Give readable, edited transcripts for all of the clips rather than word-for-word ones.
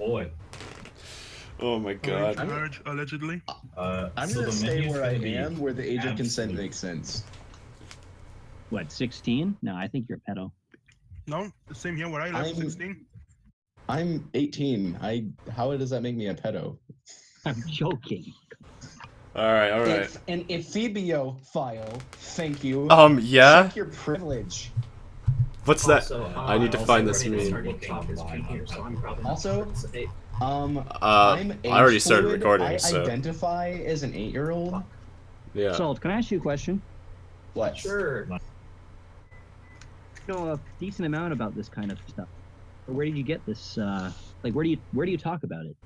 boy. Oh my god. Allegedly. I'm So gonna the stay menu's where I gonna be am, where the age of consent absolute. makes sense. What, 16? No, I think you're a pedo. No, the same here where I live. 16. I'm 18. How does that make me a pedo? I'm joking. Alright. An ephebiophile, thank you. Yeah? Check your privilege. What's that? Also, I need to find this meme. Also, I I'm already started age-fluid. recording, I so... identify as an 8-year-old. Yeah. Salt, can I ask you a question? What? Sure. You know a decent amount about this kind of stuff. Where did you get this? Like, where do you talk about it?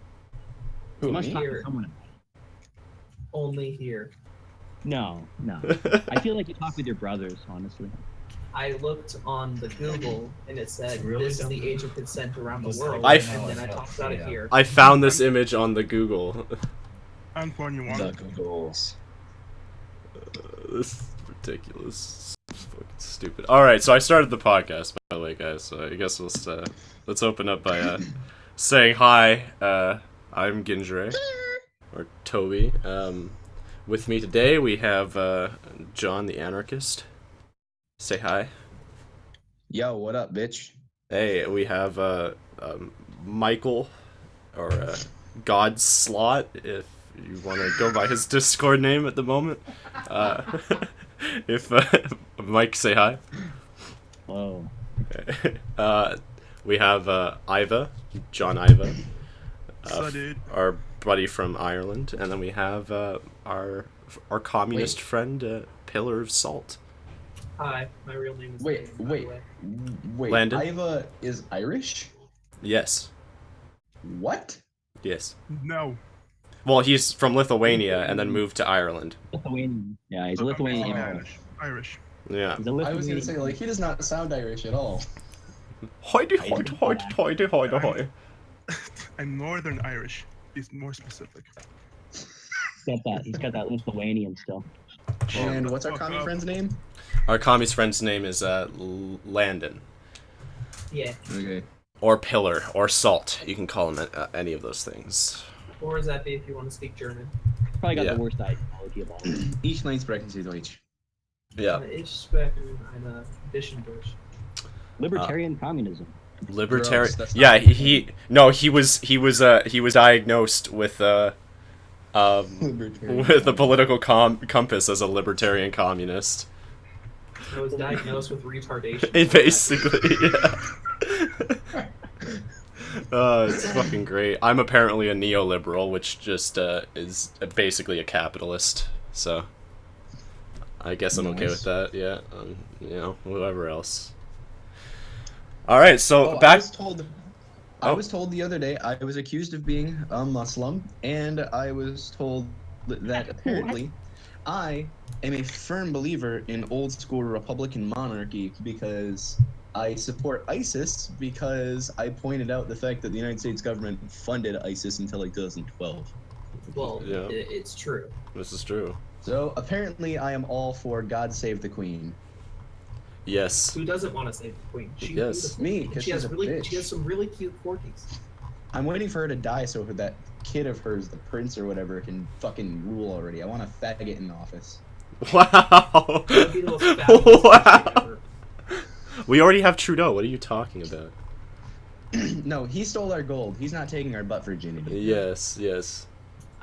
Who, You must me? talk to someone about it. Only here. No. I feel like you talk with your brothers, honestly. I looked on the Google and it said Really this is the don't- age of consent around the world, I and then I talked about it here. I found this image on the Google. I'm 21. The Googles. This is ridiculous. It's fucking stupid. Alright, so I started the podcast, by the way, guys, so I guess let's open up by saying hi. I'm Gindray, or Toby. With me today we have Jon the Anarchist. Say hi. Yo, what up, bitch? Hey, we have Michael, or God Slot, if you want to go by his Discord name at the moment. If Mike, say hi. Whoa. Okay. We have Iva, Jon Iva, So, dude. our buddy from Ireland, and then we have our communist friend, PillarOfSalt. Hi, my real name is Wait, Landon, by the way. Landon? Iva is Irish? Yes. What? Yes. No. Well, he's from Lithuania and then moved to Ireland. Lithuanian. Yeah, he's a I'm Lithuanian. Irish. Irish. Yeah. He's a I was Lithuanian. gonna say, like, he does not sound Irish at all. Hoity. I'm Northern Irish. He's more specific. He's got that Lithuanian still. And what's our common friend's name? Our commie's friend's name is Landon. Yeah. Okay. Or Pillar, or Salt. You can call him any of those things. Or is that be if you want to speak German? Probably got Yeah. the worst ideology of all. Ich sprechen Sie Deutsch. Yeah. Ich spreche ein bisschen Deutsch. Libertarian communism. Libertarian. Gross, that's Yeah, not- he was diagnosed with with a political compass as a libertarian communist. I was diagnosed with retardation. Basically, yeah. It's fucking great. I'm apparently a neoliberal, which just is basically a capitalist. So I guess I'm okay Nice. with that. Yeah, you know, whoever else. All right, so Oh, back. I was told the other day I was accused of being a Muslim, and I was told that apparently I am a firm believer in old school Republican monarchy because I support ISIS because I pointed out the fact that the United States government funded ISIS until like 2012. Well, Yeah. it's true. This is true. So apparently I am all for God Save the Queen. Yes. Who doesn't want to save the queen? She's Yes. beautiful. Me, And 'cause she has she's a really, bitch. she has some really cute corgis. I'm waiting for her to die so that kid of hers, the prince or whatever, can fucking rule already. I want a faggot in office. Wow. That'd be the most fabulous Wow. thing ever. We already have Trudeau. What are you talking about? No, he stole our gold. He's not taking our butt virginity. Yes.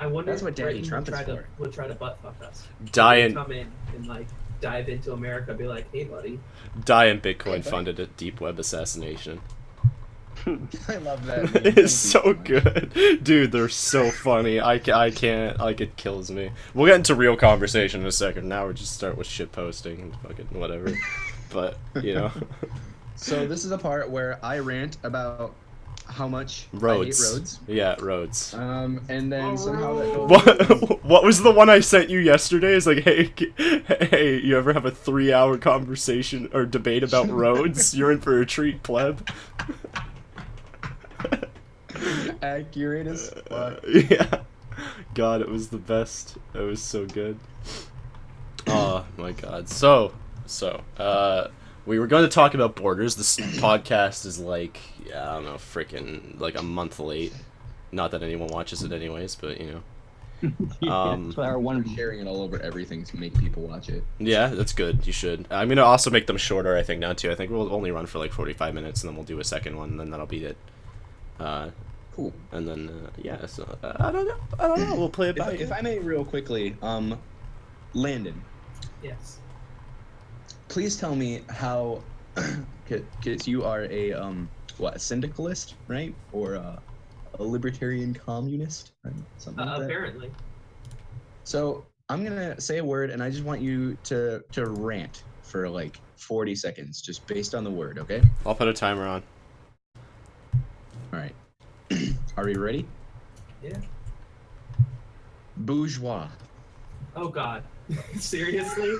I wonder That's if what Daddy Britain Trump is would try to butt fuck us. Diane Come in and like dive into America, be like, hey buddy. Bitcoin funded a deep web assassination. I love that. It's so good, dude. They're so funny. I can't. Like, it kills me. We'll get into real conversation in a second. Now we just start with shit posting and fucking whatever. But you know, So this is a part where I rant about how much roads. I hate roads. Yeah, roads. And then somehow that goes. What was the one I sent you yesterday? Is like, hey, you ever have a 3-hour conversation or debate about roads? You're in for a treat, pleb. Accurate as fuck. Yeah. God, it was the best. It was so good. Oh my god. So, we were going to talk about borders. This podcast is like, I don't know, freaking like a month late. Not that anyone watches it anyways, but you know. That's why our one Sharing it all over everything to make people watch it. Yeah, that's good. You should. I'm gonna also make them shorter. I think now too. I think we'll only run for like 45 minutes, and then we'll do a second one, and then that'll be it. Cool. And then yeah. So I don't know. We'll play it by. If I may, real quickly, Landon. Yes. Please tell me how, because you are a syndicalist, right? Or a libertarian communist, right? Something like that. Apparently. So I'm gonna say a word, and I just want you to rant for like 40 seconds, just based on the word, okay? I'll put a timer on. All right. Are we ready? Yeah. Bourgeois. Oh God. Seriously?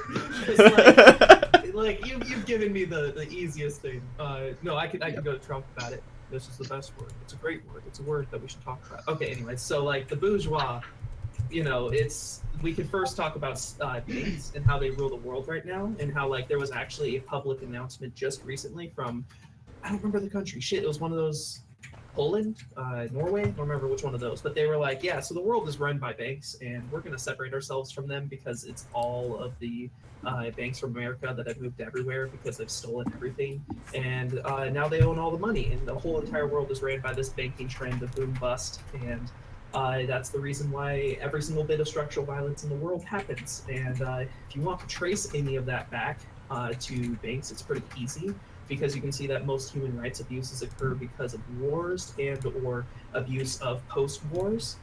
It's like you've given me the easiest thing. No, I could go to Trump about it. This is the best word. It's a great word. It's a word that we should talk about. Okay, anyway, so like the bourgeois, we could first talk about banks and how they rule the world right now, and how like there was actually a public announcement just recently from, I don't remember the country. Shit, it was one of those, Poland, Norway, I don't remember which one of those, but they were like, yeah, so the world is run by banks, and we're going to separate ourselves from them because it's all of the banks from America that have moved everywhere because they've stolen everything, and now they own all the money, and the whole entire world is ran by this banking trend of boom bust, and that's the reason why every single bit of structural violence in the world happens. And if you want to trace any of that back to banks, it's pretty easy, because you can see that most human rights abuses occur because of wars and or abuse of post-wars,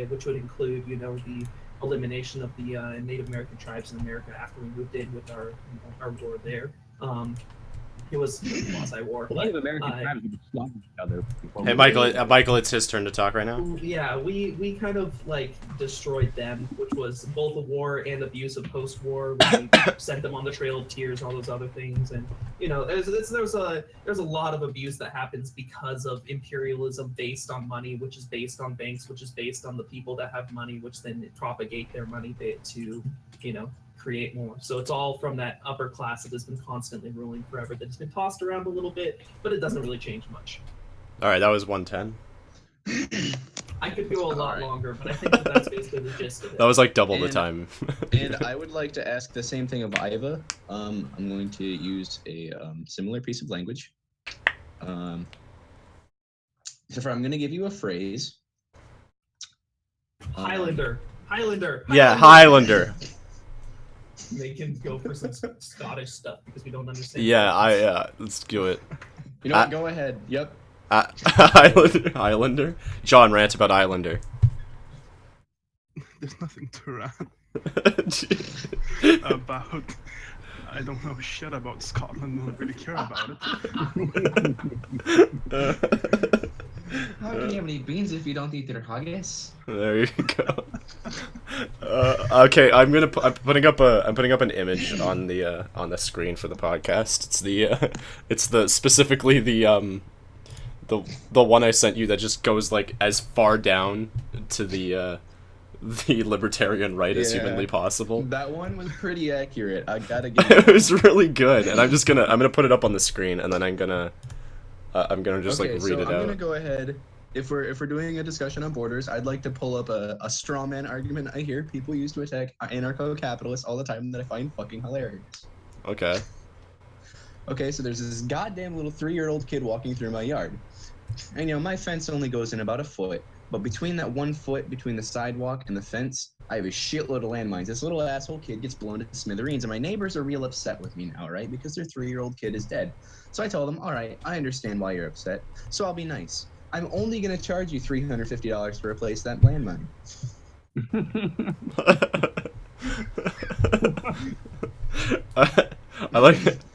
which would include, the elimination of the Native American tribes in America after we moved in with our war there. It was a quasi-war. Native American tribes would slaughter each other. Hey, Michael, it's his turn to talk right now. Yeah, we kind of like destroyed them, which was both a war and abuse of post-war. We sent them on the Trail of Tears, all those other things, and there's a lot of abuse that happens because of imperialism based on money, which is based on banks, which is based on the people that have money, which then propagate their money to create more. So it's all from that upper class that has been constantly ruling forever, that has been tossed around a little bit, but it doesn't really change much. All right, that was 110. I could go a lot longer, but I think that's basically the gist of it. That was like double the time. And I would like to ask the same thing of Iva. I'm going to use a similar piece of language. So I'm going to give you a phrase. Highlander. Yeah, Highlander. They can go for some Scottish stuff because we don't understand. Yeah, let's do it. You know what? Go ahead. Yep. Islander? John, rant about Islander. There's nothing to rant about. I don't know shit about Scotland. I don't really care about it. How can you have any beans if you don't eat their haggis? There you go. Okay, I'm putting up an image on the screen for the podcast. It's specifically the one I sent you that just goes like as far down to the libertarian right as humanly possible. That one was pretty accurate. I gotta give it was really good, and I'm gonna put it up on the screen, and then I'm gonna just read it out. I'm gonna go ahead. If we're doing a discussion on borders, I'd like to pull up a straw man argument I hear people use to attack anarcho-capitalists all the time that I find fucking hilarious. Okay. Okay, so there's this goddamn little 3-year-old kid walking through my yard. And my fence only goes in about a foot, but between that 1 foot between the sidewalk and the fence, I have a shitload of landmines. This little asshole kid gets blown to smithereens, and my neighbors are real upset with me now, right? Because their 3-year-old kid is dead. So I told them, all right, I understand why you're upset, so I'll be nice. I'm only going to charge you $350 to replace that landmine.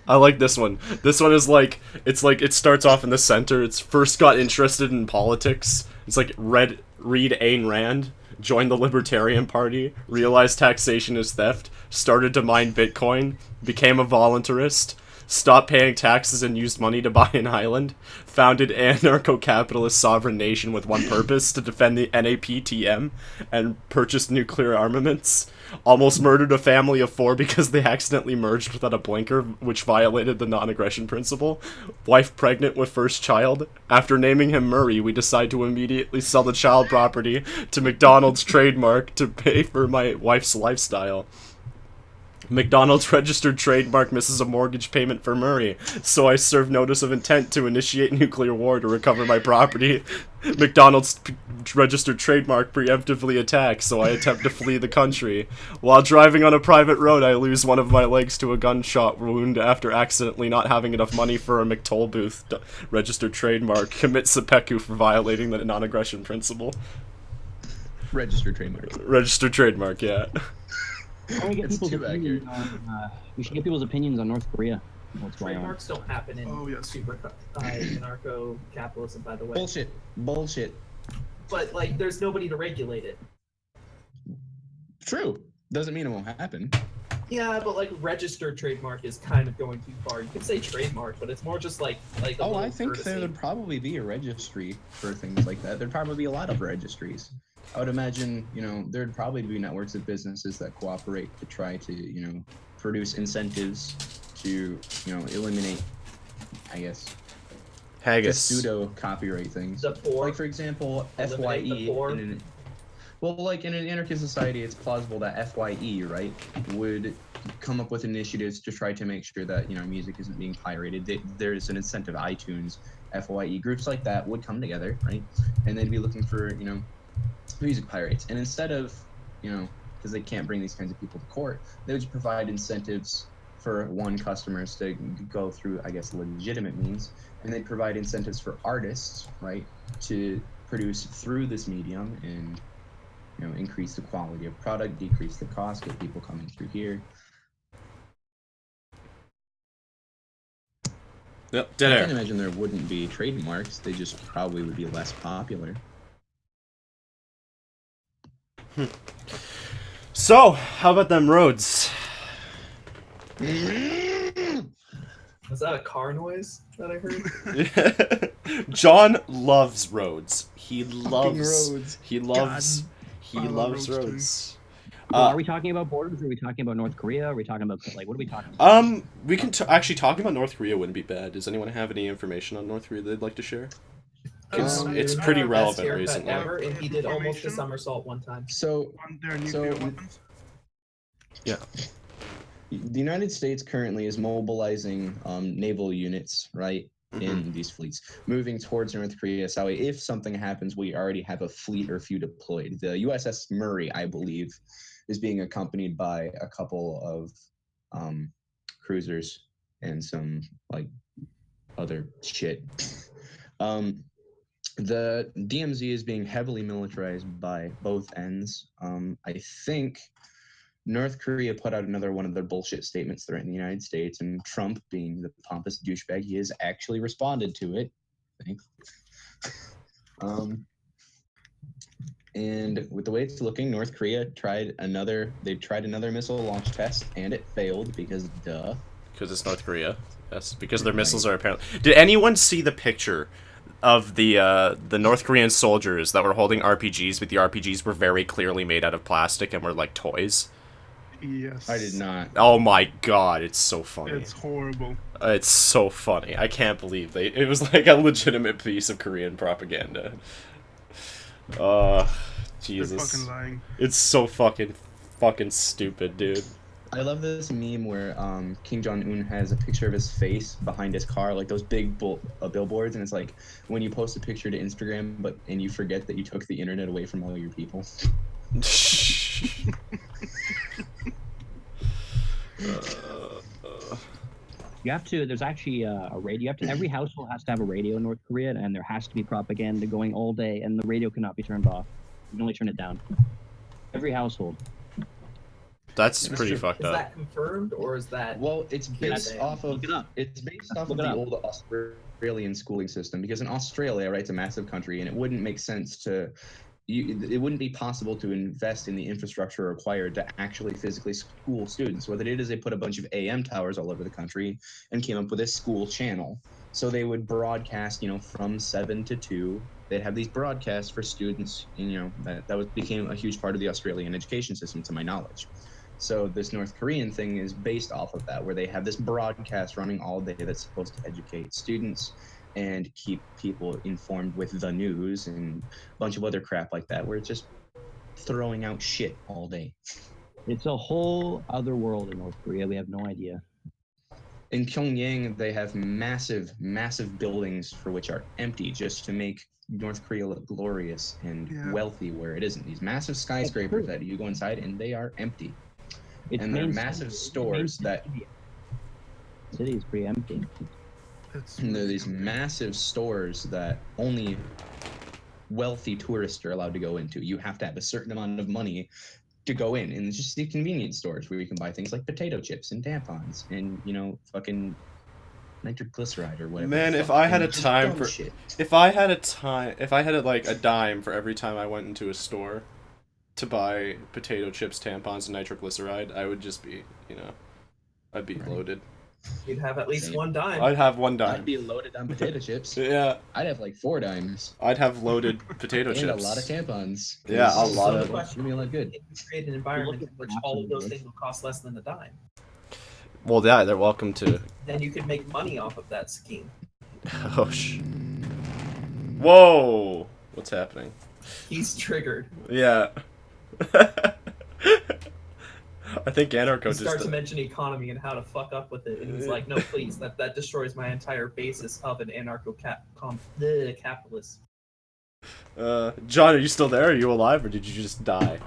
I like this one. This one is like it starts off in the center. It's first got interested in politics. It's like read Ayn Rand, joined the Libertarian Party, realized taxation is theft, started to mine Bitcoin, became a voluntarist, stopped paying taxes and used money to buy an island, founded anarcho-capitalist sovereign nation with one purpose, to defend the NAPTM, and purchased nuclear armaments, almost murdered a family of 4 because they accidentally merged without a blinker, which violated the non-aggression principle, wife pregnant with first child. After naming him Murray, we decide to immediately sell the child property to McDonald's trademark to pay for my wife's lifestyle. McDonald's registered trademark misses a mortgage payment for Murray, so I serve notice of intent to initiate nuclear war to recover my property. McDonald's registered trademark preemptively attacks, so I attempt to flee the country. While driving on a private road, I lose one of my legs to a gunshot wound after accidentally not having enough money for a McToll booth registered trademark. Commit seppuku for violating the non-aggression principle. Registered trademark. Registered trademark, yeah. It's too accurate. We should get people's opinions on North Korea. What's going on? Trademarks don't happen in super anarcho-capitalism, by the way. Bullshit. But like, there's nobody to regulate it. True. Doesn't mean it won't happen. Yeah, but like registered trademark is kind of going too far. You can say trademark, but it's more just like a Oh, little I think courtesy. there would probably be a registry for things like that. There'd probably be a lot of registries. I would imagine, there'd probably be networks of businesses that cooperate to try to, produce incentives to, eliminate, I guess, Haggis. pseudo copyright things. The poor. Like, for example, Eliminate the FYE. poor. Like in an anarchist society, it's plausible that FYE, right, would come up with initiatives to try to make sure that music isn't being pirated. There's an incentive. iTunes, FYE, groups like that would come together, right, and they'd be looking for music pirates. And instead of because they can't bring these kinds of people to court, they would just provide incentives for customers to go through, I guess, legitimate means, and they'd provide incentives for artists, right, to produce through this medium and increase the quality of product, decrease the cost, get people coming through here. Yep, dead I air. can't imagine there wouldn't be trademarks. They just probably would be less popular. So, how about them roads? Was that a car noise that I heard? Jon loves roads. He loves roads. He loves I love loves roads, roads. Are we talking about borders? Are we talking about North Korea? Are we talking about what are we talking about? We can actually talking about North Korea wouldn't be bad. Does anyone have any information on North Korea they'd like to share? It's pretty Our best relevant haircut recently. Ever, and he did almost a somersault one time. So, On their nuclear weapons? Yeah. the United States currently is mobilizing naval units, right, in these fleets, moving towards North Korea. So if something happens, we already have a fleet or few deployed. The USS Murray, I believe, is being accompanied by a couple of cruisers and some other shit. The DMZ is being heavily militarized by both ends. I think North Korea put out another one of their bullshit statements threatening the United States, and Trump, being the pompous douchebag he is, actually responded to it. Thanks. And with the way it's looking, North Korea tried another missile launch test, and it failed because duh. Because it's North Korea. Yes, because their missiles are apparently... Did anyone see the picture of the North Korean soldiers that were holding RPGs, but the RPGs were very clearly made out of plastic and were like toys? Yes. I did not. Oh my god, it's so funny. It's horrible. It's so funny. I can't believe it was like a legitimate piece of Korean propaganda. Jesus. They're fucking lying. It's so fucking stupid, dude. I love this meme where Kim Jong-un has a picture of his face behind his car, like those big billboards, and it's like when you post a picture to Instagram, and you forget that you took the internet away from all your people. You have to. There's actually a radio. Every household has to have a radio in North Korea, and there has to be propaganda going all day, and the radio cannot be turned off. You can only turn it down. Every household. That's pretty fucked Is up. that confirmed, or is that... Well, it's based off of Look it up. the old Australian schooling system, because in Australia, right, it's a massive country, and it wouldn't make sense to it wouldn't be possible to invest in the infrastructure required to actually physically school students. What they did is they put a bunch of AM towers all over the country and came up with a school channel. So they would broadcast, from 7 to 2. They'd have these broadcasts for students, and that became a huge part of the Australian education system, to my knowledge. So this North Korean thing is based off of that, where they have this broadcast running all day that's supposed to educate students and keep people informed with the news and a bunch of other crap like that, where it's just throwing out shit all day. It's a whole other world in North Korea. We have no idea. In Pyongyang, they have massive, massive buildings for which are empty just to make North Korea look glorious and wealthy where it isn't. These massive skyscrapers that you go inside and they are empty. And they're massive stores that... The city is pretty empty. And there are these massive stores that only wealthy tourists are allowed to go into. You have to have a certain amount of money to go in. And it's just the convenience stores where you can buy things like potato chips and tampons and, fucking nitroglyceride or whatever. Man, if I had a dime for every time I went into a store to buy potato chips, tampons, and nitroglyceride, I would just be, I'd be loaded. You'd have at least one dime. I'd have one dime. I'd be loaded on potato chips. Yeah. I'd have like 4 dimes. I'd have loaded potato and chips. a lot of tampons. Yeah, a lot of them. It's gonna be a lot good. If you create an environment in which all of those things will cost less than a dime, well, yeah, they're welcome to. then you could make money off of that scheme. Oh, Whoa! What's happening? He's triggered. Yeah. I think Anarcho just starts to mention economy and how to fuck up with it, and he's like, "No, please, that destroys my entire basis of an anarcho-capitalist." John, are you still there? Are you alive, or did you just die?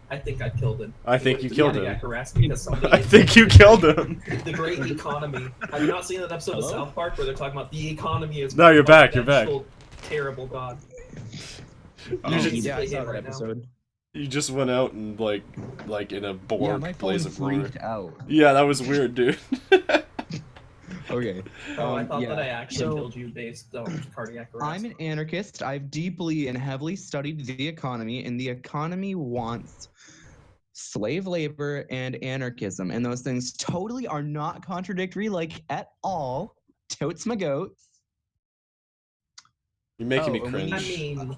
I think I killed him. I think you killed him. I think you killed him. The great economy. Have you not seen that episode of South Park where they're talking about the economy is? No, you're back. You're back. Terrible god. I saw that episode. You just went out and like in a Borg blaze of glory. Freaked out. Yeah, that was weird, dude. Okay. Oh, I thought that I actually killed you based on cardiac arrest. I'm an anarchist. I've deeply and heavily studied the economy, and the economy wants slave labor and anarchism, and those things totally are not contradictory, like at all. Totes my goats. You're making me cringe. I mean,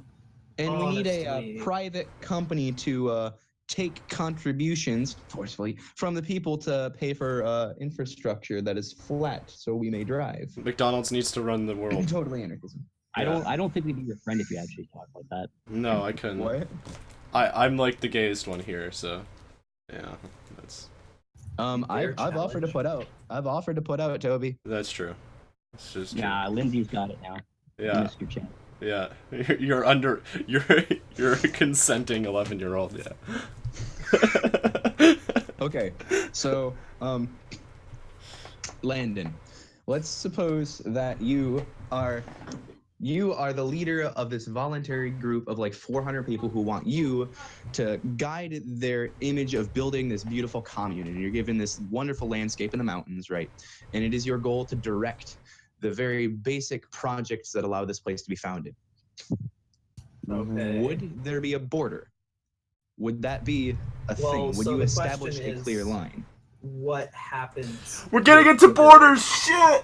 and we need a private company to take contributions forcefully from the people to pay for infrastructure that is flat so we may drive. McDonald's needs to run the world. Totally anarchism. I don't think we'd be your friend if you actually talk like that. No, I couldn't. What? I'm like the gayest one here, so yeah, that's. I've offered to put out. I've offered to put out, Toby. That's true. It's just yeah, Lindsay's got it now. Yeah. You missed your chance. Yeah, you're a consenting 11-year-old. Yeah. Okay, so Landon, let's suppose that you are the leader of this voluntary group of like 400 people who want you to guide their image of building this beautiful commune, and you're given this wonderful landscape in the mountains, right? And it is your goal to direct the very basic projects that allow this place to be founded. Okay. Would there be a border? Would that be a thing? Would you establish a clear line? What happens? We're getting into borders, shit!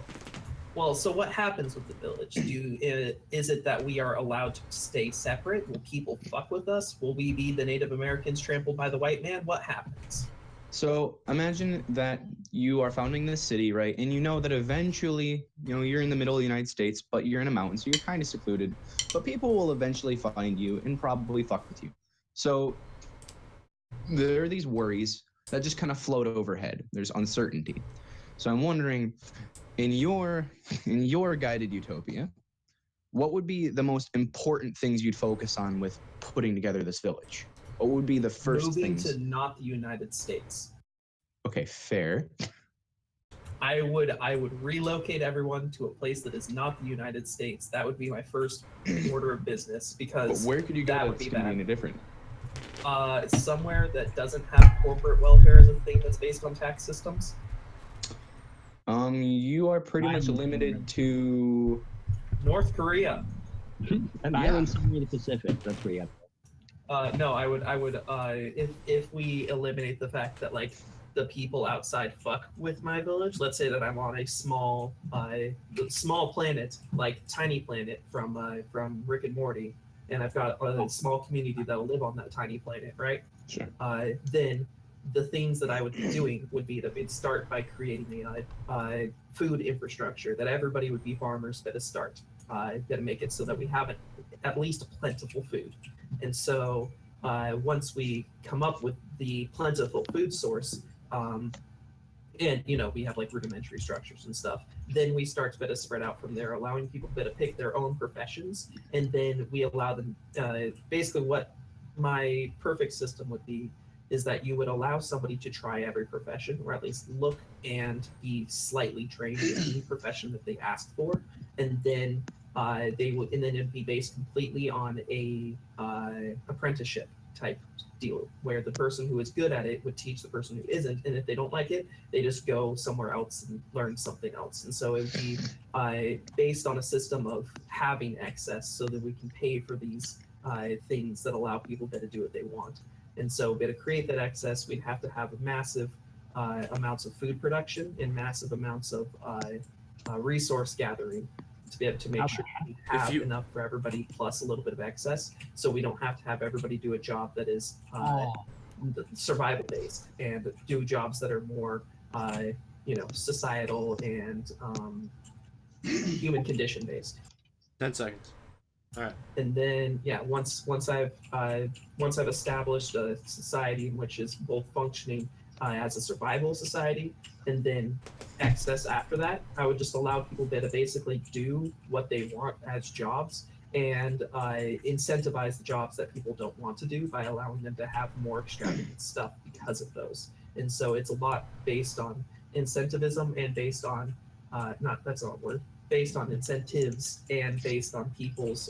Well, so what happens with the village? Is it that we are allowed to stay separate? Will people fuck with us? Will we be the Native Americans trampled by the white man? What happens? So imagine that you are founding this city, right? And you know that eventually, you're in the middle of the United States, but you're in a mountain, so you're kind of secluded. But people will eventually find you and probably fuck with you. So there are these worries that just kind of float overhead. There's uncertainty. So I'm wondering, in your guided utopia, what would be the most important things you'd focus on with putting together this village? What would be the first things? Moving to not the United States. Okay, fair. I would relocate everyone to a place that is not the United States. That would be my first order of business, because But where could you go that that's would be convenient different? Somewhere that doesn't have corporate welfare as a thing that's based on tax systems. You are pretty much limited to North Korea. An island somewhere in the Pacific. That's where you have. No, I would, if we eliminate the fact that like the people outside fuck with my village. Let's say that I'm on a small planet, like tiny planet from Rick and Morty, and I've got a small community that'll live on that tiny planet, right? Sure. Then the things that I would be doing would be that we'd start by creating a food infrastructure that everybody would be farmers at a start. Gotta make it so that we have at least plentiful food. And so once we come up with the plentiful food source, and we have like rudimentary structures and stuff, then we start to spread out from there, allowing people to pick their own professions, and then we allow them basically what my perfect system would be is that you would allow somebody to try every profession, or at least look and be slightly trained in any profession that they asked for, and then it'd be based completely on a apprenticeship type deal, where the person who is good at it would teach the person who isn't, and if they don't like it, they just go somewhere else and learn something else. And so it would be based on a system of having excess, so that we can pay for these things that allow people to do what they want. And so to create that excess, we'd have to have massive amounts of food production and massive amounts of resource gathering to be able to make sure we have enough for everybody, plus a little bit of excess, so we don't have to have everybody do a job that is survival based, and do jobs that are more societal and human condition based. 10 seconds. All right. And then once I've established a society in which is both functioning as a survival society, and then excess after that, I would just allow people to basically do what they want as jobs, and incentivize the jobs that people don't want to do by allowing them to have more extravagant stuff because of those. And so it's a lot based on incentivism, and based on based on incentives, and based on people's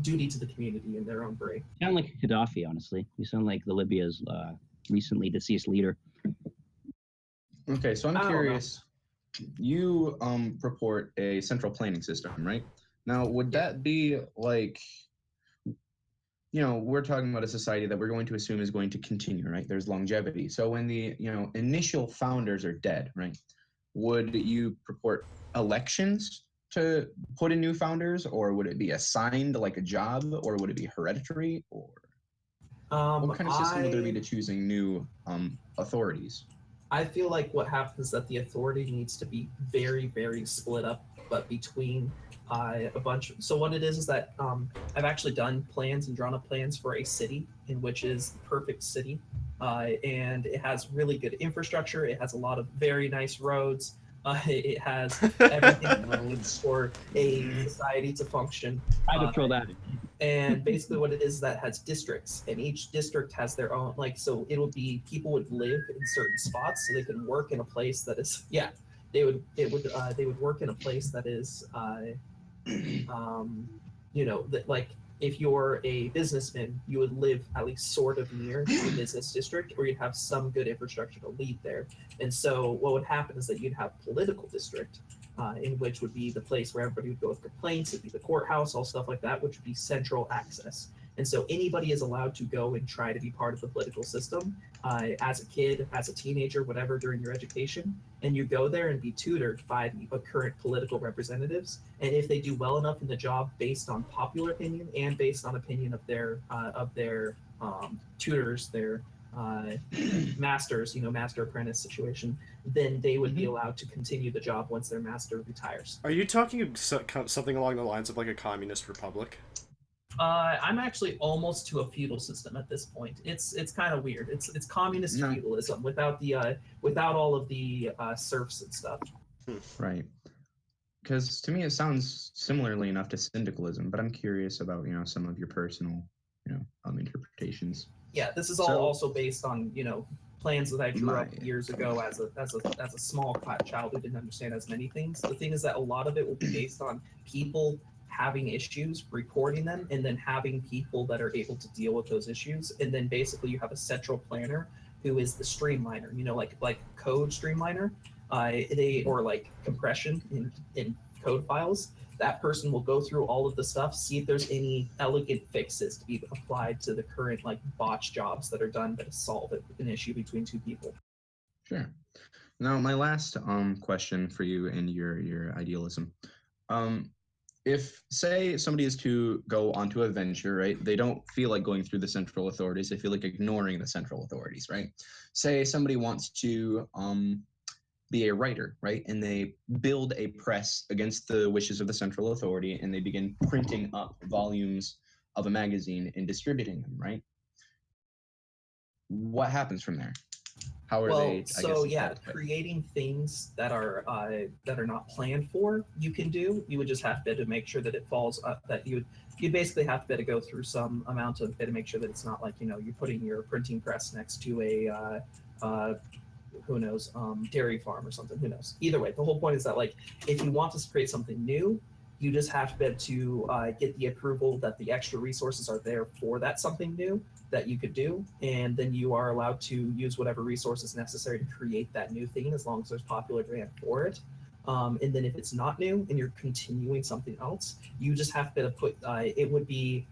duty to the community in their own brain. You sound like Gaddafi, honestly. You sound like the Libya's recently deceased leader. Okay, so I'm curious. You purport a central planning system, right? Now, would that be like, we're talking about a society that we're going to assume is going to continue, right? There's longevity. So when the, initial founders are dead, right? Would you purport elections to put in new founders, or would it be assigned like a job, or would it be hereditary, or what kind of system would there be to choosing new authorities? I feel like what happens is that the authority needs to be very, very split up, but between a bunch. So what it is that I've actually done plans and drawn up plans for a city, in which is the perfect city, and it has really good infrastructure. It has a lot of very nice roads. It has everything for a society to function. I would throw that in. And basically what it is that has districts, and each district has their own, so it'll be, people would live in certain spots, so they can work in a place that is, they would work in a place that is, like if you're a businessman, you would live at least sort of near the business district, or you'd have some good infrastructure to lead there. And so what would happen is that you'd have political district, in which would be the place where everybody would go with complaints. It'd be the courthouse, all stuff like that, which would be central access. And so anybody is allowed to go and try to be part of the political system as a kid, as a teenager, whatever, during your education. And you go there and be tutored by the current political representatives. And if they do well enough in the job based on popular opinion and based on opinion of their tutors, their masters, master apprentice situation, then they would be allowed to continue the job once their master retires. Are you talking something along the lines of like a communist republic? I'm actually almost to a feudal system at this point. It's kind of weird. It's communist feudalism without all of the serfs and stuff. Right. Because to me it sounds similarly enough to syndicalism, but I'm curious about some of your personal interpretations. Yeah, this is all also based on plans that I drew up years ago as a small child who didn't understand as many things. The thing is that a lot of it will be based on people having issues, reporting them, and then having people that are able to deal with those issues. And then basically you have a central planner who is the streamliner, like code streamliner, or like compression in code files. That person will go through all of the stuff, see if there's any elegant fixes to be applied to the current like botch jobs that are done that solve an issue between two people. Sure. Now, my last question for you and your idealism. If, say, somebody is to go onto a venture, right, they don't feel like going through the central authorities, they feel like ignoring the central authorities, right? Say somebody wants to be a writer, right, and they build a press against the wishes of the central authority, and they begin printing up volumes of a magazine and distributing them, right? What happens from there? How are they? Creating things that are not planned for, you can do. You would just have to make sure that it falls that you basically have to be able to go through some amount of to make sure that it's not like you're putting your printing press next to a who knows dairy farm or something. Who knows? Either way, the whole point is that like if you want to create something new, you just have to be able to get the approval that the extra resources are there for that something new that you could do, and then you are allowed to use whatever resources necessary to create that new thing as long as there's popular demand for it. And then if it's not new and you're continuing something else, you just have to put it would be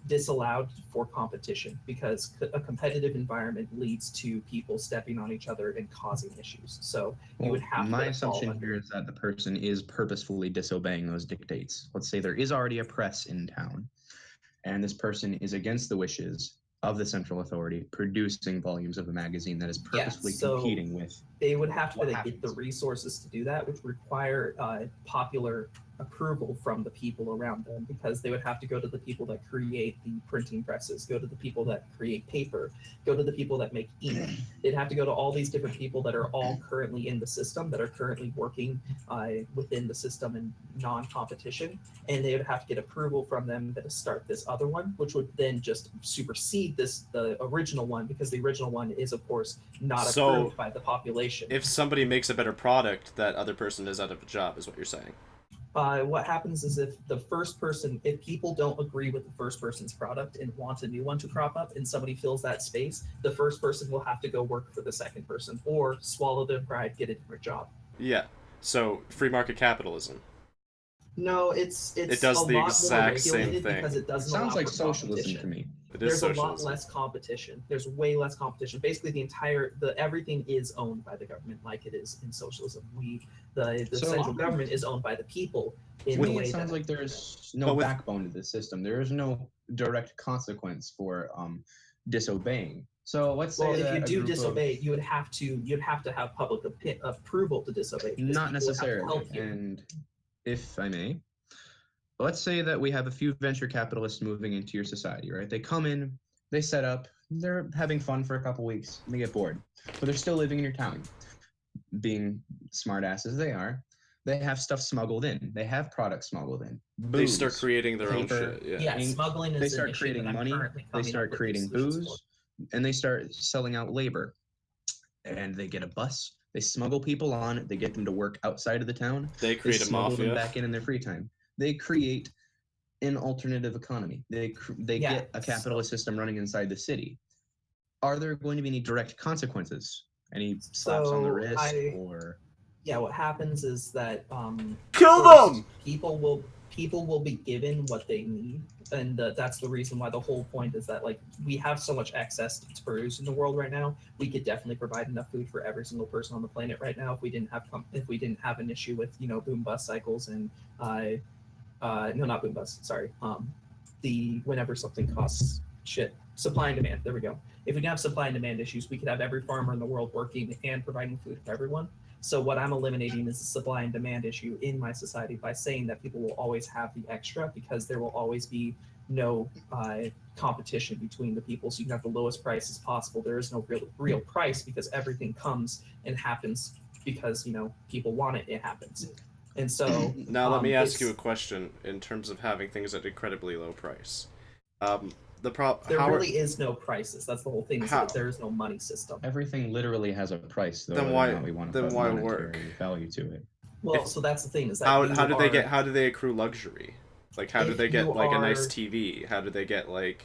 disallowed for competition, because a competitive environment leads to people stepping on each other and causing issues. So you would have my assumption here is that the person is purposefully disobeying those dictates. Let's say there is already a press in town, and this person is against the wishes of the central authority, producing volumes of a magazine that is purposefully competing with. They would have to get the resources to do that, which require popular approval from the people around them, because they would have to go to the people that create the printing presses, go to the people that create paper, go to the people that make ink. They'd have to go to all these different people that are all currently in the system, that are currently working within the system in non-competition, and they would have to get approval from them to start this other one, which would then just supersede the original one, because the original one is of course not approved by the population. If somebody makes a better product, that other person is out of a job, is what you're saying. What happens is if people don't agree with the first person's product and want a new one to crop up and somebody fills that space, the first person will have to go work for the second person or swallow their pride, get a different job. Yeah. So free market capitalism. No, it does the exact same thing. Because it doesn't sounds like socialism to me. There's a lot less competition. There's way less competition. Basically, everything is owned by the government, like it is in socialism. The central government is owned by the people. It sounds like there's no backbone to the system. There is no direct consequence for disobeying. So let's say if you do disobey, you'd have to have public approval to disobey. Not necessarily. And if I may, let's say that we have a few venture capitalists moving into your society, right? They come in, they set up, they're having fun for a couple weeks, and they get bored, but they're still living in your town. Being smart asses they are, they have stuff smuggled in. They have products smuggled in. Booze, they start creating their own shit. Yeah, smuggling is they start creating money, they start creating booze, and they start selling out labor. And they get a bus. They smuggle people on. They get them to work outside of the town. They create a mafia. Them back in their free time. They create an alternative economy. They get a capitalist system running inside the city. Are there going to be any direct consequences? Any slaps on the wrist or? Yeah, what happens is that kill them. People will be given what they need, and that's the reason why the whole point is that like we have so much excess to produce in the world right now. We could definitely provide enough food for every single person on the planet right now if we didn't have an issue with boom bust cycles and no, not boom bust, sorry, whenever something costs shit, supply and demand. There we go. If we didn't have supply and demand issues, we could have every farmer in the world working and providing food for everyone. So what I'm eliminating is the supply and demand issue in my society by saying that people will always have the extra, because there will always be no competition between the people. So you can have the lowest prices possible. There is no real price, because everything comes and happens because people want it. It happens. And so now let me ask you a question in terms of having things at incredibly low price. There really is no prices. That's the whole thing. Is that there is no money system. Everything literally has a price, though. Then why work? Value to it. Well, so that's the thing. Is that how do they accrue luxury? Like how do they get like a nice TV? How do they get like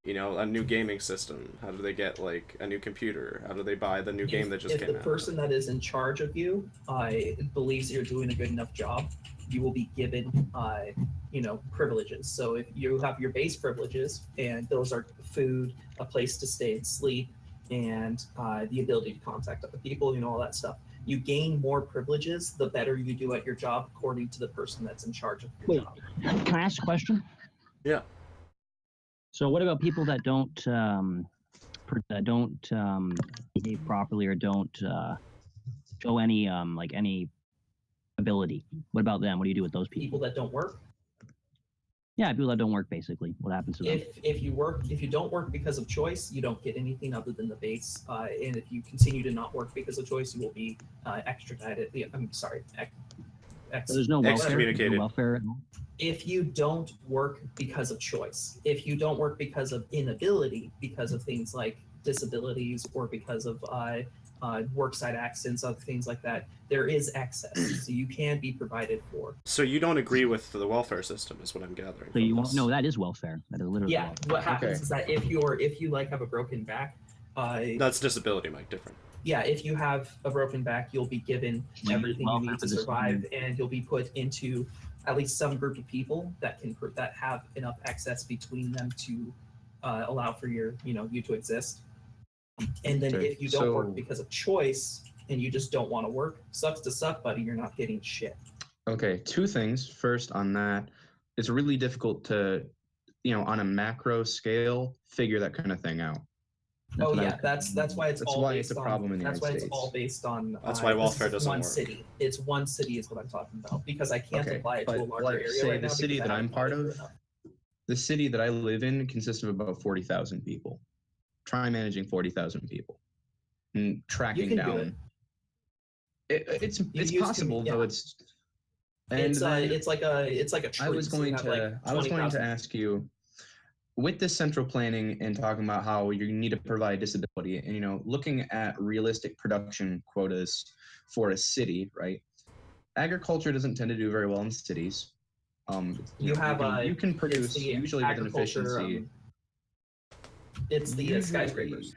a new gaming system? How do they get like a new computer? How do they buy the new game that just came out? If the person that is in charge of you believes you're doing a good enough job, you will be given, privileges. So if you have your base privileges, and those are food, a place to stay and sleep, and the ability to contact other people, all that stuff. You gain more privileges the better you do at your job, according to the person that's in charge of your job. Can I ask a question? Yeah. So what about people that don't behave properly or don't show any any ability? What about them? What do you do with those people? People that don't work. Yeah, people that don't work, basically. What happens to them? If you don't work because of choice, you don't get anything other than the base. And if you continue to not work because of choice, you will be extradited. I'm sorry. So there's no welfare. Excommunicated. No welfare at all? If you don't work because of choice, if you don't work because of inability, because of things like disabilities or because of worksite accidents, other things like that, there is access, so you can be provided for. So you don't agree with the welfare system, is what I'm gathering. So you won't? No, that is welfare. That is literally welfare. What happens is that if you have a broken back, that's disability, Mike. Different. Yeah, if you have a broken back, you'll be given everything you need to survive, and you'll be put into at least some group of people that have enough access between them to allow for you to exist. And then if you don't work because of choice and you just don't want to work, sucks to suck, buddy. You're not getting shit. Okay, two things. First, on that, it's really difficult to, on a macro scale, figure that kind of thing out. That's why it's a problem in the United States. That's why it's all based on. That's why welfare doesn't work. City. It's one city is what I'm talking about, because I can't apply it to a larger area say right now. The city that I'm part of, the city that I live in consists of about 40,000 people. Try managing 40,000 people and tracking down. It's possible, though. It's like a tree. I was going to ask you, with this central planning and talking about how you need to provide disability, and looking at realistic production quotas for a city, right? Agriculture doesn't tend to do very well in cities. You can produce usually with an efficiency. It's the skyscrapers.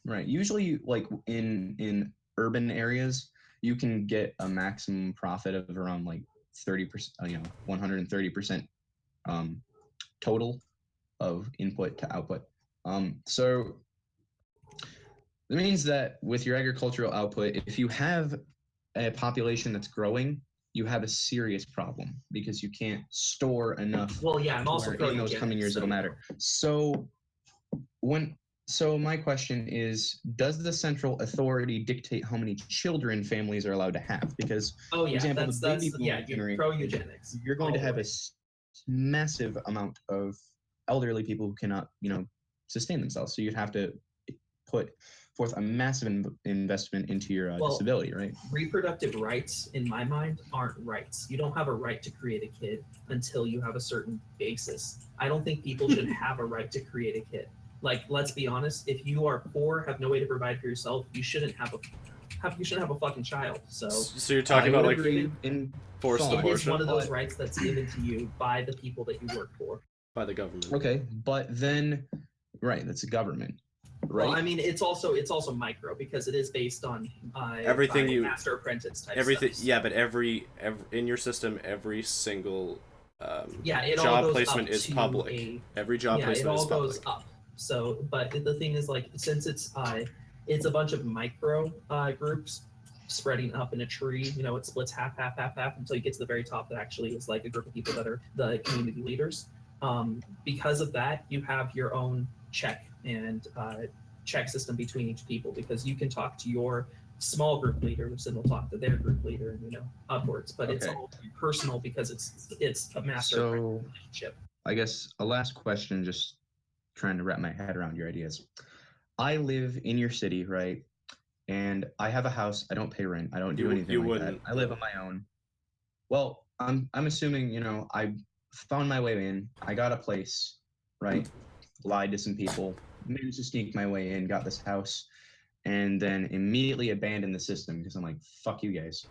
Right. Usually, like in urban areas, you can get a maximum profit of around like 30%, 130% total of input to output. So it means that with your agricultural output, if you have a population that's growing, you have a serious problem because you can't store enough. Well, yeah, and also in those coming years it'll matter. So my question is, does the central authority dictate how many children families are allowed to have? Because, for example, you're pro-eugenics. You're going to have a massive amount of elderly people who cannot, sustain themselves. So you'd have to put forth a massive investment into your disability, right? Reproductive rights, in my mind, aren't rights. You don't have a right to create a kid until you have a certain basis. I don't think people should have a right to create a kid. Like, let's be honest, if you are poor, have no way to provide for yourself, you shouldn't have a fucking child. So you're talking about like forced abortion? It is one of those rights that's given to you by the people that you work for. By the government. Okay, but then, right, that's a government. Right. Well, I mean, it's also micro because it is based on everything you master apprentice type everything. stuff. Yeah, but every in your system, every single job placement is public. Every job placement is public. It all goes up. So, but the thing is, like, since it's a bunch of micro groups spreading up in a tree, it splits half until you get to the very top that actually is like a group of people that are the community leaders. Because of that, you have your own check system between each people, because you can talk to your small group leaders and they'll talk to their group leader and upwards, but it's all personal because it's a master relationship. I guess a last question, just trying to wrap my head around your ideas. I live in your city, right? And I have a house. I don't pay rent. I don't do anything like that. I live on my own. Well, I'm assuming, I found my way in. I got a place, right? Lied to some people, managed to sneak my way in, got this house, and then immediately abandoned the system because I'm like, fuck you guys.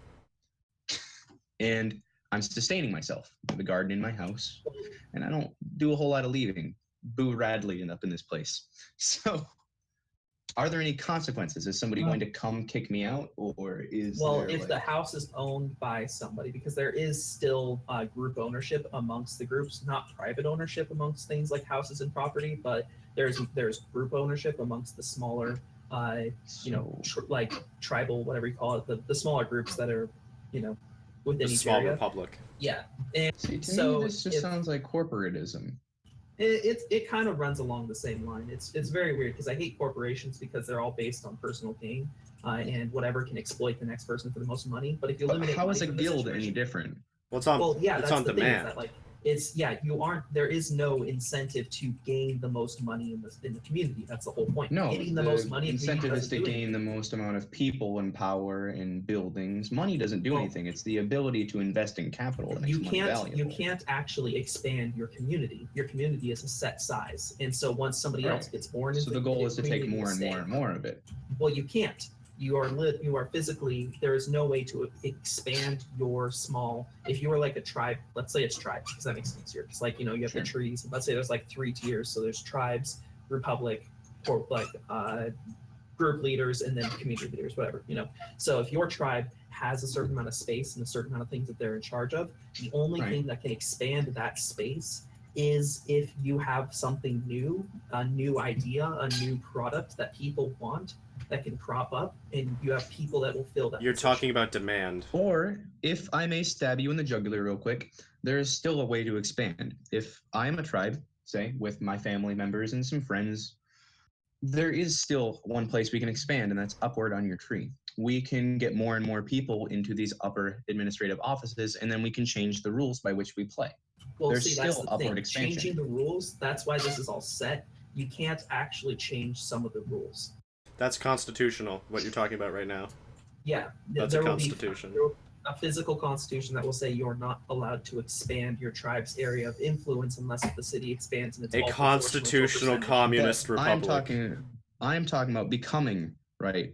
And I'm sustaining myself with a garden in my house, and I don't do a whole lot of leaving. Boo Radley and up in this place. So Are there any consequences? Is somebody going to come kick me out, or is Well, there, if like... the house is owned by somebody, because there is still group ownership amongst the groups, not private ownership amongst things like houses and property, but there's group ownership amongst the smaller, like tribal, whatever you call it, the smaller groups that are, within The each small area. republic. Yeah, and See, to so me, this just sounds like corporatism. it kind of runs along the same line. It's very weird because I hate corporations because they're all based on personal gain and whatever can exploit the next person for the most money. But if you eliminate, how is a life in the guild situation- any different? Well, it's on. Well, yeah, it's that's on the demand. thing. Is that, like, you aren't. There is no incentive to gain the most money in the community. That's the whole point. No, Getting the the most money. incentive is to gain the most amount of people and power and buildings. Money doesn't do anything. It's the ability to invest in capital that makes money valuable. You can't actually expand your community. Your community is a set size, and so once somebody else gets born into so the goal is to take more and more and more of it. Well, you can't. You are physically, there is no way to expand your small, if you were like a tribe, let's say it's tribes, because that makes sense here. It's like, you have the trees, let's say there's like 3 tiers. So there's tribes, republic, or like group leaders, and then community leaders, whatever, So if your tribe has a certain amount of space and a certain amount of things that they're in charge of, the only thing that can expand that space is if you have something new, a new idea, a new product that people want, that can crop up, and you have people that will fill that. You're talking about demand. Or, if I may stab you in the jugular real quick, there is still a way to expand. If I'm a tribe, say, with my family members and some friends, there is still one place we can expand, and that's upward on your tree. We can get more and more people into these upper administrative offices, and then we can change the rules by which we play. Well, There's that's still the upward thing. expansion. Changing the rules, that's why this is all set. You can't actually change some of the rules. That's constitutional, what you're talking about right now. Yeah. That's a constitution. There will be a physical constitution that will say you're not allowed to expand your tribe's area of influence unless the city expands and it's a constitutional communist republic. I'm talking about becoming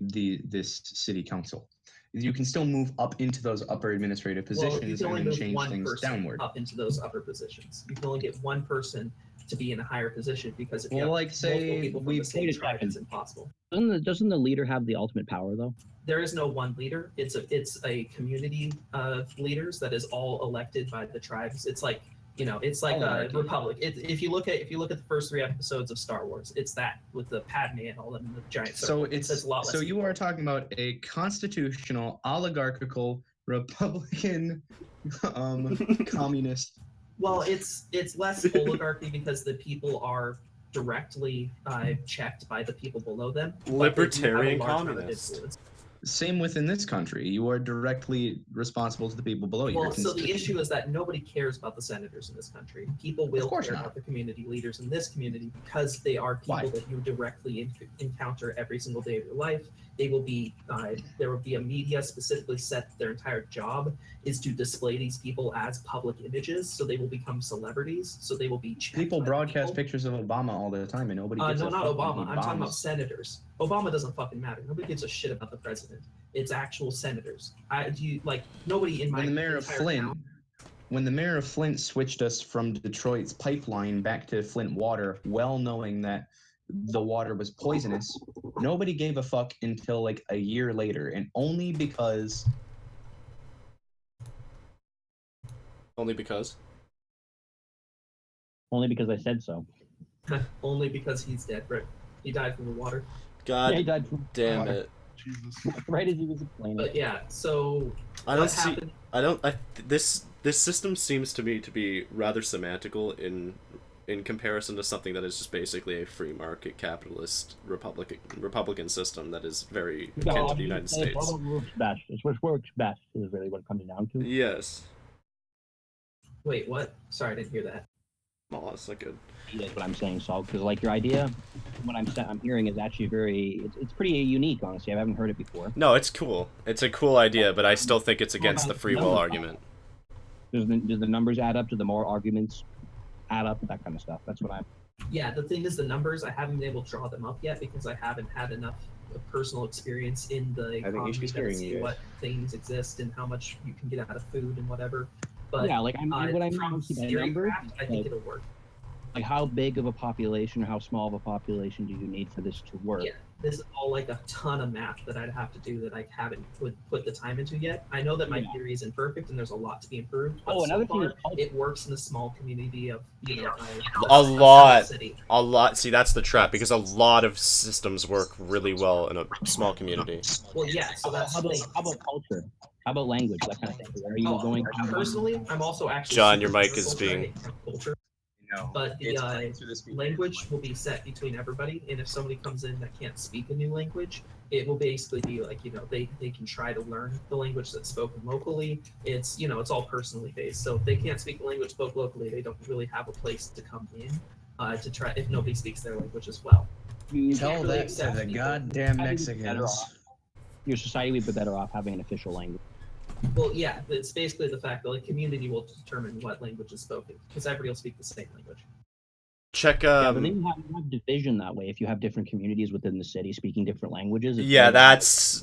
this city council. You can still move up into those upper administrative positions and then change things downward. Up into those upper positions. You can only get one person to be in a higher position because if you Well, have like, say multiple people from we the same played tribe, it it's impossible. Doesn't the leader have the ultimate power though? There is no one leader. It's a community of leaders that is all elected by the tribes. It's like it's like a republic. If you look at the first 3 episodes of Star Wars, it's that with the Padme and all them in the giant circle. So it's a lot less. So you are talking about a constitutional, oligarchical, Republican, communist. Well, it's less oligarchy because the people are directly checked by the people below them. Libertarian communist. Same within this country. You are directly responsible to the people below you. Well, so the issue is that nobody cares about the senators in this country. People will care about the community leaders in this community because they are people that you directly encounter every single day of your life. They will be there will be a media specifically set. Their entire job is to display these people as public images, so they will become celebrities. So they will be people broadcast pictures of Obama all the time, and nobody gives no, a not fuck. Obama. I'm talking about senators. Obama doesn't fucking matter. Nobody gives a shit about the president. It's actual senators. Nobody in my when the mayor of Flint, town, when the mayor of Flint switched us from Detroit's pipeline back to Flint water, well knowing that the water was poisonous, nobody gave a fuck until like a year later, and only because I said so. only because he's dead, Rick. He died from the water. God Yeah, he died from damn water. it. Jesus. Right as he was explaining. But yeah, so this system seems to me to be rather semantical in comparison to something that is just basically a free market capitalist republican system that is very akin to the United States. It's what works best is really what it comes down to. Yes. Wait, what? Sorry, I didn't hear that. Oh, that's not good. That's what I'm saying, Saul. Because like your idea, what I'm hearing is actually it's pretty unique. Honestly, I haven't heard it before. No, it's cool. It's a cool idea, but I still think it's against the free will argument. Does the numbers add up? Do the more arguments add up? That kind of stuff. That's what I'm. Yeah, the thing is, the numbers, I haven't been able to draw them up yet because I haven't had enough personal experience in the economy to see what things exist and how much you can get out of food and whatever. But yeah, like what I'm from numbers. I think it'll work. Like, how big of a population or how small of a population do you need for this to work? Yeah, this is all like a ton of math that I'd have to do that I haven't put the time into yet. I know that my theory is imperfect and there's a lot to be improved. But Oh, another so thing far, is culture. it works in a small community of A lot. city. A lot. See, that's the trap, because a lot of systems work really well in a small community. Well, yeah. So that's How the about, thing. how about culture? How about language? That kind of thing. Are you going? Personally, I'm also actually. John, your super mic for is culture. I being- hate culture. No, But the it's playing through the speaker. language will be set between everybody, and if somebody comes in that can't speak a new language, it will basically be like, they can try to learn the language that's spoken locally. It's it's all personally based. So if they can't speak the language spoken locally, they don't really have a place to come in to try if nobody speaks their language as well. You Tell really that to accept the people. goddamn I think it's better Mexicans. off. Your society would be better off having an official language. Well, yeah, it's basically the fact that the community will determine what language is spoken because everybody will speak the same language. Check. Yeah, but then you have division that way. If you have different communities within the city speaking different languages. it's Yeah, very-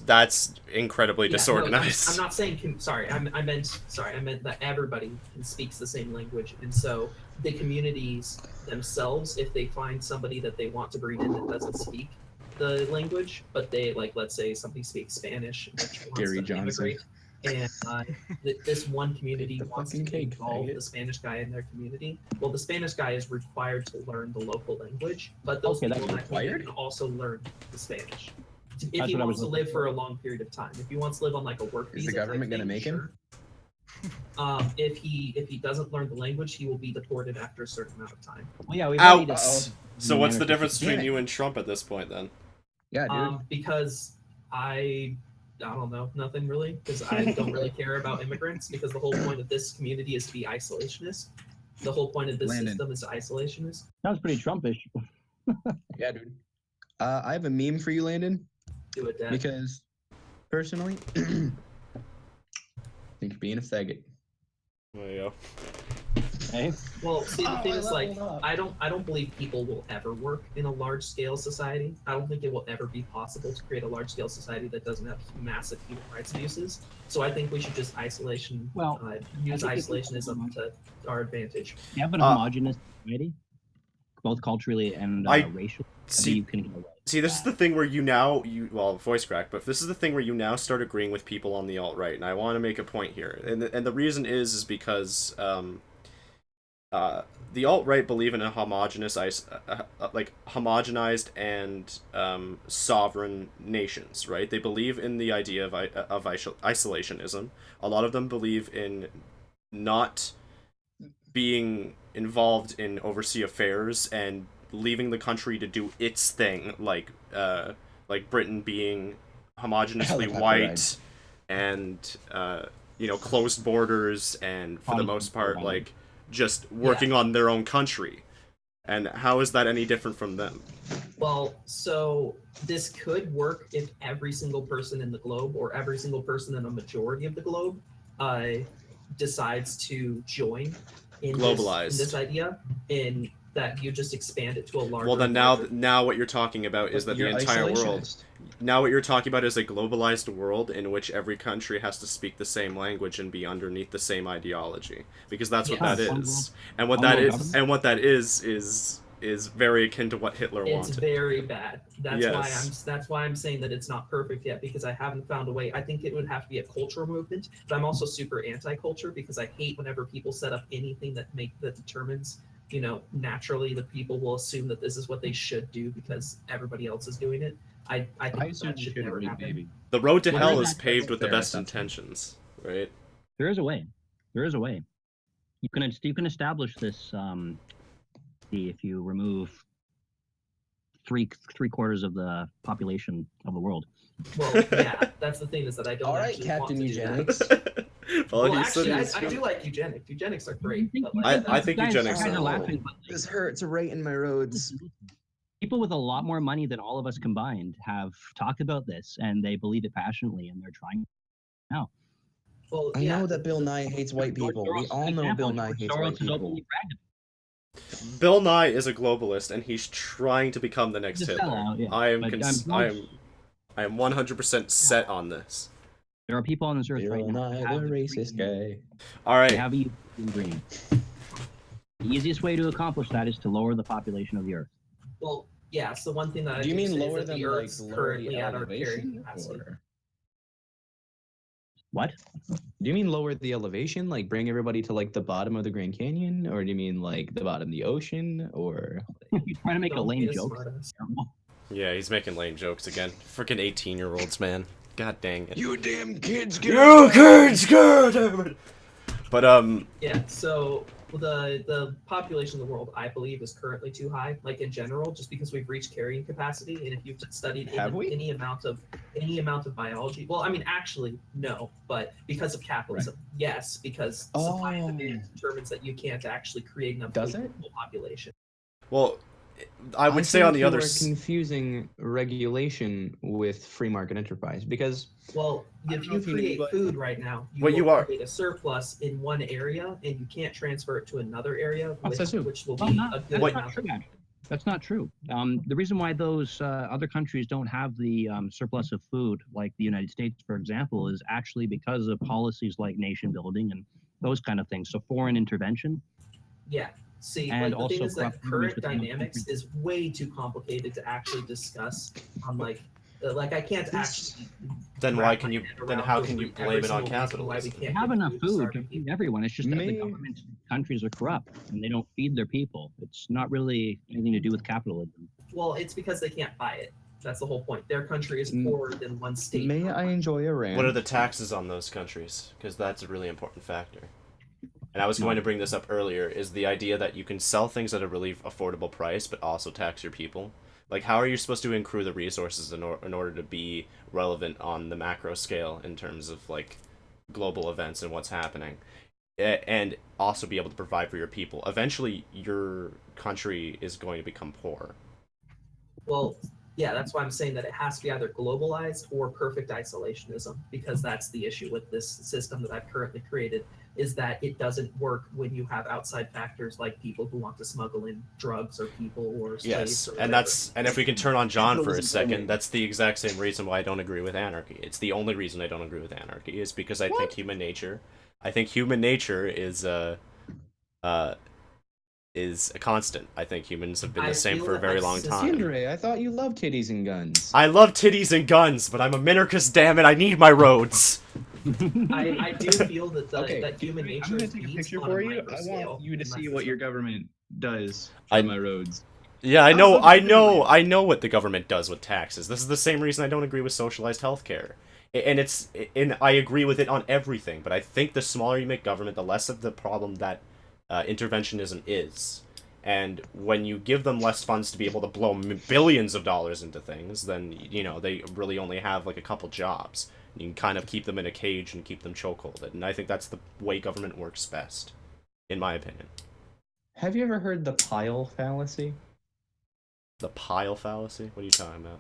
that's incredibly Yeah, no, disorganized. I'm not saying. Sorry, I meant that everybody speaks the same language, and so the communities themselves, if they find somebody that they want to bring in that doesn't speak the language, but they let's say somebody speaks Spanish, which wants Gary to Johnson. immigrate, and this one community Take the wants to fucking cake, involve faggot. the Spanish guy in their community. Well, the Spanish guy is required to learn the local language, but those Okay, people in that's that community required? can also learn the Spanish. If That's he what I wants was to looking live for a long period of time, if he wants to live on a work Is visa, the government type gonna thing, make him? sure. If he doesn't learn the language, he will be deported after a certain amount of time. Well, yeah, we've Out. already discussed So what's the anarchism. difference between Damn it. you and Trump at this point then? Yeah, dude. Because I don't know, nothing really, because I don't really care about immigrants. Because the whole point of this community is to be isolationist. The whole point of this Landon. system is isolationist. Sounds pretty Trumpish. Yeah, dude. I have a meme for you, Landon, Do it, Dad. because personally, I think you're being a faggot. There you go. Hey, Well, see, the thing I is, leveled up. I don't believe people will ever work in a large scale society. I don't think it will ever be possible to create a large scale society that doesn't have massive human rights abuses. So I think we should just use I think if- isolationism to our advantage. you have an Uh, homogenous society, both culturally and I- racially. See, you can get away. See, this is the thing where voice crack, but this is the thing where you now start agreeing with people on the alt-right, and I want to make a point here. And the reason is because the alt-right believe in a homogenized and sovereign nations, right? They believe in the idea of isolationism. A lot of them believe in not being involved in overseas affairs and leaving the country to do its thing, like Britain being homogeneously Helicopter white and closed borders, and for the most part just working on their own country. And how is that any different from them? Well, so this could work if every single person in the globe, or every single person in a majority of the globe, decides to join in Globalized. this idea, in that you just expand it to a larger. Well, then now what you're talking about is that the You're entire world. isolationist. Now what you're talking about is a globalized world in which every country has to speak the same language and be underneath the same ideology, because that's what Yes. that is. And what that is very akin to what Hitler It's wanted. very bad. Yes. That's why I'm saying that it's not perfect yet, because I haven't found a way. I think it would have to be a cultural movement, but I'm also super anti-culture, because I hate whenever people set up anything that determines, naturally the people will assume that this is what they should do because everybody else is doing it. I think that should never happen. The road to Well, hell there's is that- paved with the fair best assumption. intentions, right? There is a way. There is a way. You can establish this. If you remove three quarters of the population of the world. Well, yeah, that's the thing, is that I don't All right, actually Captain want to do that. Eugenics. Well, he actually, said I do like eugenics. Eugenics are great. But I think You guys eugenics kinda are laughing, cool. but, like, This hurts right in my roads. people with a lot more money than all of us combined have talked about this, and they believe it passionately, and they're trying. well, I yeah, know that Bill Nye hates white people. We all know Bill Nye hates white people. Bill Nye is a globalist, and he's trying to become the next He's a Hitler. sellout, yeah. I am But I am 100% set on this. There are people on this earth right Bill now. Nye, that have the the racist dream. guy. All They right. have a dream. The easiest way to accomplish that is to lower the population of the Earth. Well, yeah. So one thing that I Do you mean say is lower that them the like Earth's lower the currently at our carrying elevation, capacity. or What? do you mean lower the elevation, like bring everybody to like the bottom of the Grand Canyon, or do you mean like the bottom of the ocean, or? You're trying to make a Don't lame be a joke. smartass. Yeah, he's making lame jokes again. Freaking 18-year-olds, man. God dang it. You damn kids, You kids, God damn it. But Yeah. So the population of the world, I believe, is currently too high. Like in general, just because we've reached carrying capacity, and if you've studied Have we? any amount of biology, well, I mean, actually, no, but because of capitalism, yes, because supply and demand determines that you can't actually create enough Does food it? for the whole population. well, I would say on the other. We're confusing regulation with free market enterprise, because Well, I if don't know you if you know, create but- food right now, Well, you will are- create a surplus in one area, and you can't transfer it to another area, That's true. which will Well, be no, a good that's not amount. true, actually. That's not true. The reason why those other countries don't have the surplus of food, like the United States, for example, is actually because of policies like nation building and those kind of things. So foreign intervention. Yeah. See, And like the thing also is that corrupt current governments within those dynamics is way too complicated to actually discuss on like I can't actually. Then wrap why my can you? head Then around how the can you every blame it on single reason why we capitalism? They can't have get enough to food to starving feed people. everyone. It's just that the May- government countries are corrupt and they don't feed their people. It's not really anything to do with capitalism. Well, it's because they can't buy it. That's the whole point. Their country is Mm. poorer than one state. May I enjoy a rant? What are the taxes on those countries? Because that's a really important factor. And I was going to bring this up earlier, is the idea that you can sell things at a really affordable price, but also tax your people. Like, how are you supposed to accrue the resources in order to be relevant on the macro scale in terms of, like, global events and what's happening? And also be able to provide for your people. Eventually, your country is going to become poor. Well, yeah, that's why I'm saying that it has to be either globalized or perfect isolationism, because that's the issue with this system that I've currently created, is that it doesn't work when you have outside factors like people who want to smuggle in drugs or people or slaves. Yes, or and whatever. and if we can turn on John for a Capitalism second, domain. that's the exact same reason why I don't agree with anarchy. It's the only reason I don't agree with anarchy, is because I think human nature is a constant. I think humans have been the I same feel for a that very my long system- time. Gindray, I thought you loved titties and guns. I love titties and guns, but I'm a minarchist, damn it, I need my roads. I do feel that that human I'm nature gonna is take a needs picture on for a you. micro I scale want you to in my see what your system. government does I- for my roads. Yeah, I Oh, know, okay, I anyway. know, I know what the government does with taxes. This is the same reason I don't agree with socialized healthcare. And I agree with it on everything, but I think the smaller you make government, the less of the problem that interventionism is. And when you give them less funds to be able to blow billions of dollars into things, then, you know, they really only have like a couple jobs. You can kind of keep them in a cage and keep them chokeholded. And I think that's the way government works best, in my opinion. Have you ever heard the pile fallacy? The pile fallacy? What are you talking about?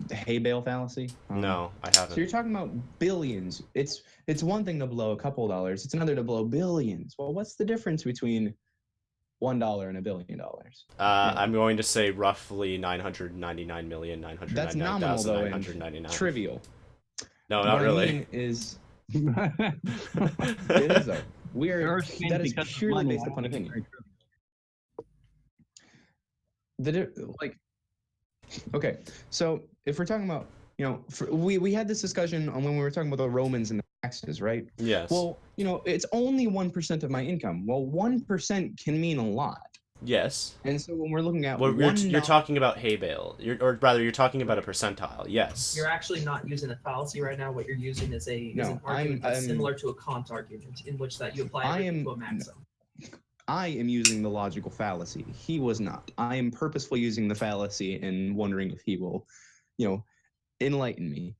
The hay bale fallacy? No, I haven't. So you're talking about billions. It's one thing to blow a couple dollars. It's another to blow billions. Well, what's the difference between $1 and $1 billion? I'm going to say roughly 999,999,999. That's nominal though, and trivial. No, What not I really. mean is, it is though. That is purely based upon opinion. Okay, so if we're talking about, you know, we had this discussion on when we were talking about the Romans and the taxes, right? Yes. Well, you know, it's only 1% of my income. Well, 1% can mean a lot. Yes. And so when we're looking at Well, $1, you're talking about hay bale, or rather, you're talking about a percentile. Yes. You're actually not using a fallacy right now. What you're using is an argument that's similar to a Kant argument, in which that you apply everything to a maxim. I am using the logical fallacy. He was not. I am purposefully using the fallacy and wondering if he will, you know, enlighten me.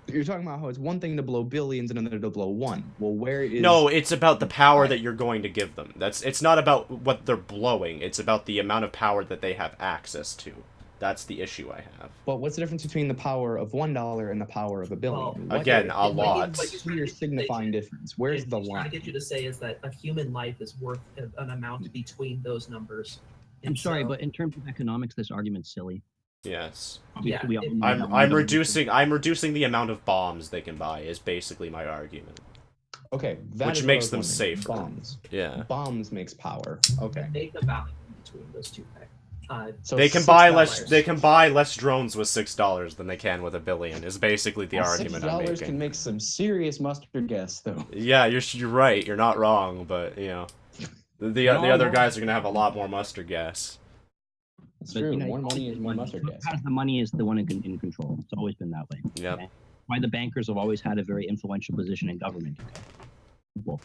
You're talking about how it's one thing to blow billions and another to blow one. Well, where is... No, it's about the power that you're going to give them. It's not about what they're blowing. It's about the amount of power that they have access to. That's the issue I have. But what's the difference between the power of $1 and the power of $1 billion? Well, again, a lot. What Clear signifying difference. Where's the What I'm trying line? to get you to say is that a human life is worth an amount between those numbers. I'm And sorry, so- but in terms of economics, this argument's silly. Yes. Yeah, We all it- know that I'm one reducing the amount of bombs they can buy is basically my argument. Okay, that Which is what makes I was them wondering. safer. Bombs. Yeah. Bombs makes power. Okay. Make the balance between those two things. So They can buy less. $6. They can buy less drones with $6 than they can with $1 billion. Is basically the argument I'm $6 making. can make some serious mustard gas, though. Yeah, you're right. You're not wrong, but you know, the other guys are gonna have a lot more mustard gas. That's But, true. you know, More it's money always is more been mustard money. gas. Has the money is the one in control. It's always been that way. Yep. Okay? Why the bankers have always had a very influential position in government. Well,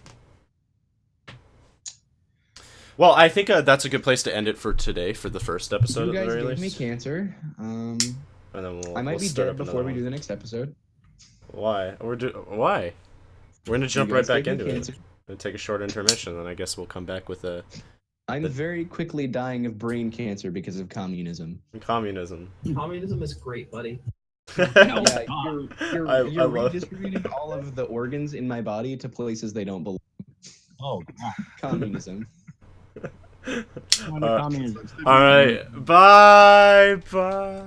Well, I think that's a good place to end it for today, for the first episode You at the guys very gave me least. cancer. And then I might we'll be start dead up before we another do the next episode. one. Why? Why? We're gonna jump You right guys back gave me into cancer. it. And take a short intermission, then I guess we'll come back with I'm very quickly dying of brain cancer because of communism. communism. Communism is great, buddy. No. Yeah, I you're love- redistributing all of the organs in my body to places they don't belong. oh, God. Communism. Communism. All right. Bye. Bye.